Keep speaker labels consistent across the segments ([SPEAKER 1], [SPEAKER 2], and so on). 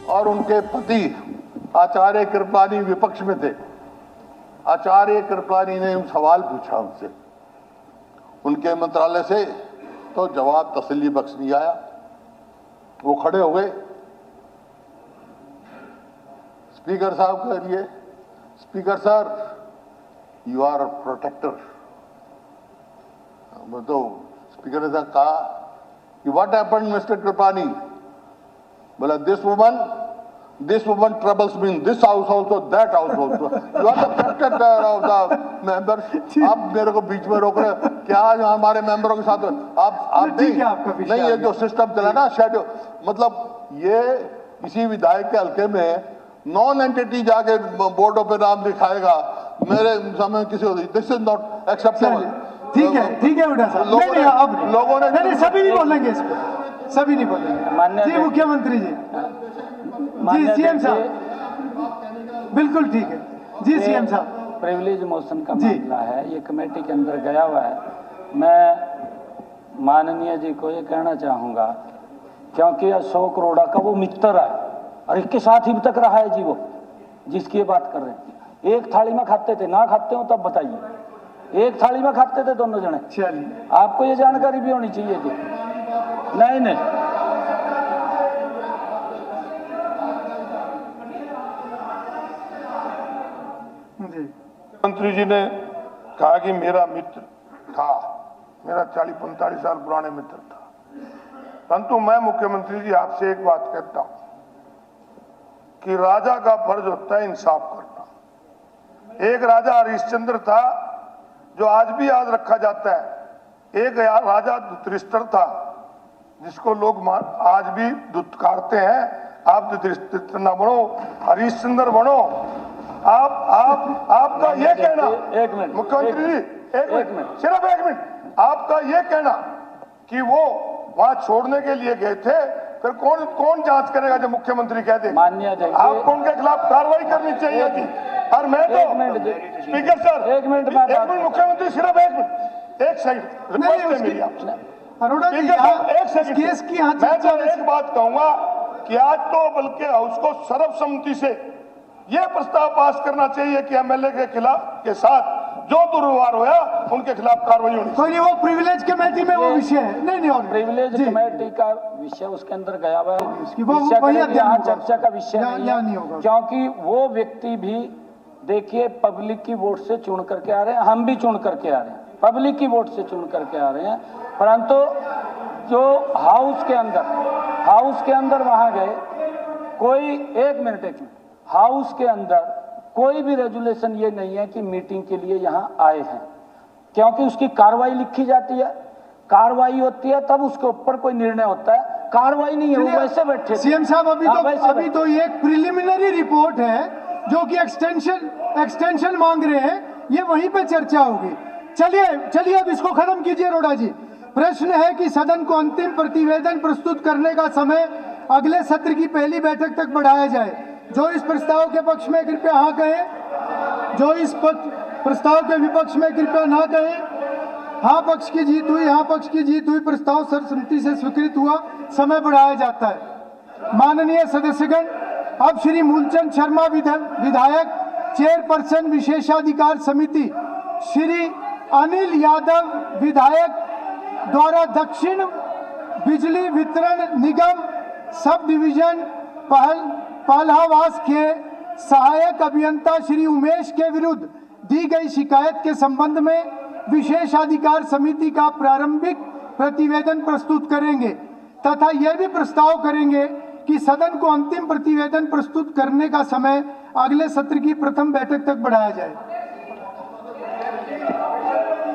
[SPEAKER 1] और उनके पति आचार्य कृपलानी विपक्ष में थे। आचार्य कृपलानी ने सवाल पूछा उनसे, उनके मंत्रालय से, तो जवाब तसल्ली बख्श नहीं आया। वो खड़े हो गए स्पीकर साहब के लिए, speaker sir you are a protector. तो स्पीकर ने कहा कि व्हाट हैपेंड मिस्टर कृपलानी? बोला this woman troubles me in this house also, that house also, you are the protector of the member. आप मेरे को बीच में रोक रहे हैं क्या? हमारे मेंबरों के साथ आप नहीं, ये जो सिस्टम चला ना शेड्यूल, मतलब ये किसी विधायक के हल्के में नॉन एंटिटी जाके बोर्डों पे नाम दिखाएगा, मेरे समय किसी को, दिस इज नॉट एक्सेप्टेबल।
[SPEAKER 2] ठीक है बेटा साहब, लोगों ने सभी नहीं बोलेंगे इस पर, सभी नहीं बोलेंगे। जी मुख्यमंत्री जी, जी सीएम साहब, बिल्कुल ठीक है जी सीएम साहब।
[SPEAKER 3] प्रिविलेज मोशन का मामला है, ये कमेटी के अंदर गया हुआ है। मैं माननीय जी को ये कहना चाहूंगा, क्योंकि अशोक अरोड़ा का वो मित्र है और इसके साथ ही तक रहा है जी, वो जिसकी ये बात कर रहे हैं। एक थाली में खाते थे, ना खाते हो तब बताइए। एक थाली में खाते थे दोनों जने।
[SPEAKER 2] चलिए,
[SPEAKER 3] आपको ये जानकारी भी होनी चाहिए जी। नहीं
[SPEAKER 1] मंत्री जी ने कहा कि मेरा मित्र था, मेरा 40-45 साल पुराने मित्र था, परंतु मैं मुख्यमंत्री जी आपसे एक बात कहता हूं कि राजा का फर्ज होता है इंसाफ करना। एक राजा हरिश्चंद्र था जो आज भी याद रखा जाता है। एक राजा धृतराष्ट्र था जिसको लोग आज भी दुत्कारते हैं। आप धृतराष्ट्र ना बनो, हरिश्चंद्र बनो। आपका ये कहना,
[SPEAKER 3] एक मिनट
[SPEAKER 1] मुख्यमंत्री जी, एक मिनट, सिर्फ एक मिनट, आपका ये कहना कि वो वहां छोड़ने के लिए गए थे, फिर कौन जांच करेगा जब मुख्यमंत्री कह दे?
[SPEAKER 3] मान्य
[SPEAKER 1] आपको उनके खिलाफ कार्रवाई करनी चाहिए थी। और मैं तो स्पीकर सर,
[SPEAKER 3] एक मिनट
[SPEAKER 1] मुख्यमंत्री, सिर्फ एक मिनट, एक सेकंड रिक्वेस्ट है मेरी आपसे।
[SPEAKER 2] अरोड़ा जी,
[SPEAKER 1] एक सेकंड,
[SPEAKER 2] केस की
[SPEAKER 1] मैं तो एक बात कहूंगा कि आज तो बल्कि हाउस को सर्वसम्मति से यह प्रस्ताव पास करना चाहिए कि एमएलए के खिलाफ के साथ जो दुर्व्यवहार होया उनके खिलाफ कार्रवाई होनी चाहिए।
[SPEAKER 2] वो प्रिविलेज कमेटी में वो विषय है। नहीं और
[SPEAKER 3] प्रिविलेज कमेटी का विषय उसके अंदर गया हुआ
[SPEAKER 2] है,
[SPEAKER 3] यहाँ चर्चा का विषय
[SPEAKER 2] नहीं होगा,
[SPEAKER 3] क्योंकि वो व्यक्ति भी देखिए पब्लिक की वोट से चुन करके आ रहे हैं, हम भी चुन करके आ रहे हैं, पब्लिक की वोट से चुन करके आ रहे हैं। परंतु जो हाउस के अंदर वहां गए, कोई एक मिनट हाउस के अंदर कोई भी रेजुलेशन ये नहीं है कि मीटिंग के लिए यहाँ आए हैं, क्योंकि उसकी कार्रवाई लिखी जाती है, कार्रवाई होती है तब उसके ऊपर कोई निर्णय होता है। कार्रवाई नहीं है, वैसे बैठे।
[SPEAKER 2] सीएम साहब, अभी तो ये एक प्रिलिमिनरी रिपोर्ट है जो कि एक्सटेंशन मांग रहे हैं, ये वहीं पे चर्चा होगी। चलिए अब इसको खत्म कीजिए अरोड़ा जी। प्रश्न है कि सदन को अंतिम प्रतिवेदन प्रस्तुत करने का समय अगले सत्र की पहली बैठक तक बढ़ाया जाए। जो इस प्रस्ताव के पक्ष में कृपया हाँ कहें, जो इस प्रस्ताव के विपक्ष में कृपया ना कहें। हाँ पक्ष की जीत हुई, हाँ पक्ष की जीत हुई। प्रस्ताव सर्वसम्मति से स्वीकृत हुआ, समय बढ़ाया जाता है। माननीय सदस्यगण, अब श्री मूलचंद शर्मा विधायक, चेयरपर्सन विशेषाधिकार समिति, श्री अनिल यादव विधायक द्वारा दक्षिण बिजली वितरण निगम सब डिवीजन पहलहावास के सहायक अभियंता श्री उमेश के विरुद्ध दी गई शिकायत के संबंध में विशेषाधिकार समिति का प्रारंभिक प्रतिवेदन प्रस्तुत करेंगे तथा यह भी प्रस्ताव करेंगे कि सदन को अंतिम प्रतिवेदन प्रस्तुत करने का समय अगले सत्र की प्रथम बैठक तक बढ़ाया जाए।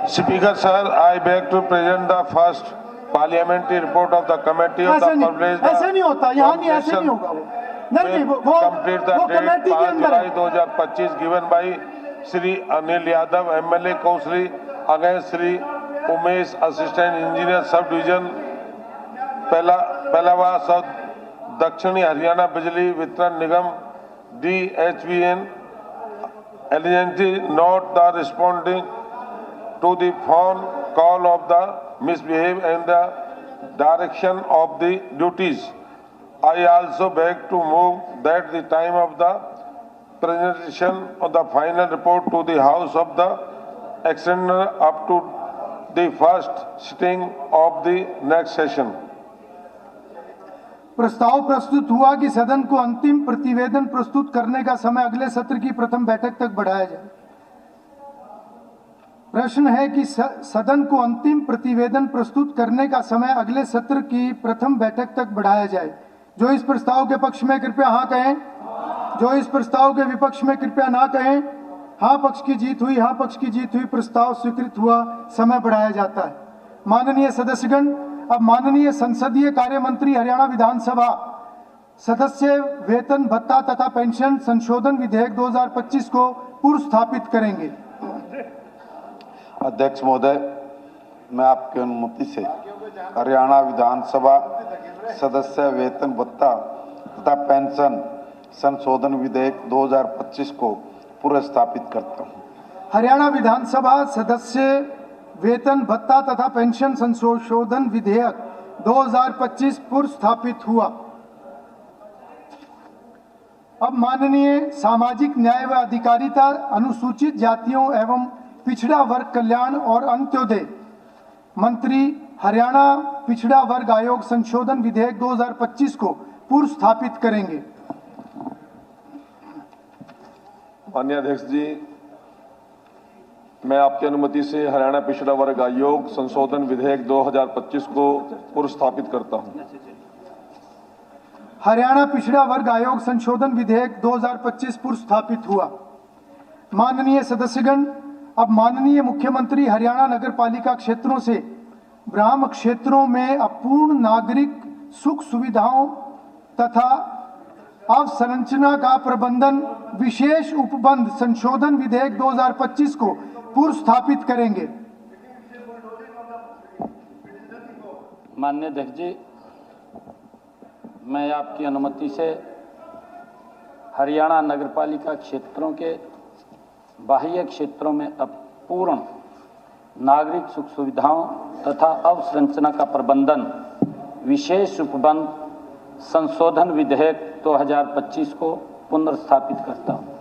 [SPEAKER 1] Speaker sir, I beg to present the first parliamentary report of the committee of the privilege.
[SPEAKER 2] ऐसे नहीं होता, यहाँ नहीं, ऐसे नहीं होगा। नहीं, वो
[SPEAKER 1] complete the date 5 July 2025 given by Shri Anil Yadav, MLA Kausari, against Shri Umesh, Assistant Engineer Sub Division, पहलावा साउथ दक्षिणी हरियाणा बिजली वितरण निगम DHVN, allegedly not the responding to the phone call of the misbehave and the direction of the duties
[SPEAKER 4] I also beg to move that the time of the presentation of the final report to the House of the extender up to the first sitting of the next session.
[SPEAKER 2] प्रस्ताव प्रस्तुत हुआ कि सदन को अंतिम प्रतिवेदन प्रस्तुत करने का समय अगले सत्र की प्रथम बैठक तक बढ़ाया जाए। प्रश्न है कि सदन को अंतिम प्रतिवेदन प्रस्तुत करने का समय अगले सत्र की प्रथम बैठक तक बढ़ाया जाए। जो इस प्रस्ताव के पक्ष में कृपया हाँ कहें, जो इस प्रस्ताव के विपक्ष में कृपया ना कहें। हाँ पक्ष की जीत हुई, हाँ पक्ष की जीत हुई, प्रस्ताव स्वीकृत हुआ, समय बढ़ाया जाता है। माननीय सदस्यगण, अब माननीय संसदीय कार्य मंत्री हरियाणा विधानसभा सदस्य वेतन भत्ता तथा पेंशन संशोधन विधेयक 2025 को पुरस्थापित करेंगे।
[SPEAKER 5] अध्यक्ष महोदय, मैं आपकी अनुमति से हरियाणा विधानसभा सदस्य वेतन भत्ता तथा पेंशन संशोधन विधेयक 2025 को पुरस्थापित करता हूं।
[SPEAKER 2] हरियाणा विधानसभा सदस्य वेतन भत्ता तथा पेंशन संशोधन विधेयक 2025 पुरस्थापित हुआ। अब माननीय सामाजिक न्याय व अधिकारिता, अनुसूचित जातियों एवं पिछड़ा वर्ग कल्याण और अंत्योदय मंत्री हरियाणा पिछड़ा वर्ग आयोग संशोधन विधेयक 2025 को पुरस्थापित करेंगे।
[SPEAKER 6] माननीय अध्यक्ष जी, मैं आपकी अनुमति से हरियाणा पिछड़ा वर्ग आयोग संशोधन विधेयक 2025 को पुरस्थापित करता हूं।
[SPEAKER 2] हरियाणा पिछड़ा वर्ग आयोग संशोधन विधेयक 2025 पुरस्थापित हुआ। माननीय सदस्यगण, अब माननीय मुख्यमंत्री हरियाणा नगरपालिका क्षेत्रों से ग्राम क्षेत्रों में अपूर्ण नागरिक सुख सुविधाओं तथा अवसंरचना का प्रबंधन विशेष उपबंध संशोधन विधेयक 2025 को पुरस्थापित करेंगे।
[SPEAKER 3] माननीय अध्यक्ष जी, मैं आपकी अनुमति से हरियाणा नगरपालिका क्षेत्रों के बाह्य क्षेत्रों में अपूर्ण नागरिक सुख सुविधाओं तथा अवसंरचना का प्रबंधन विशेष उपबंध संशोधन विधेयक 2025 को पुनर्स्थापित करता हूं।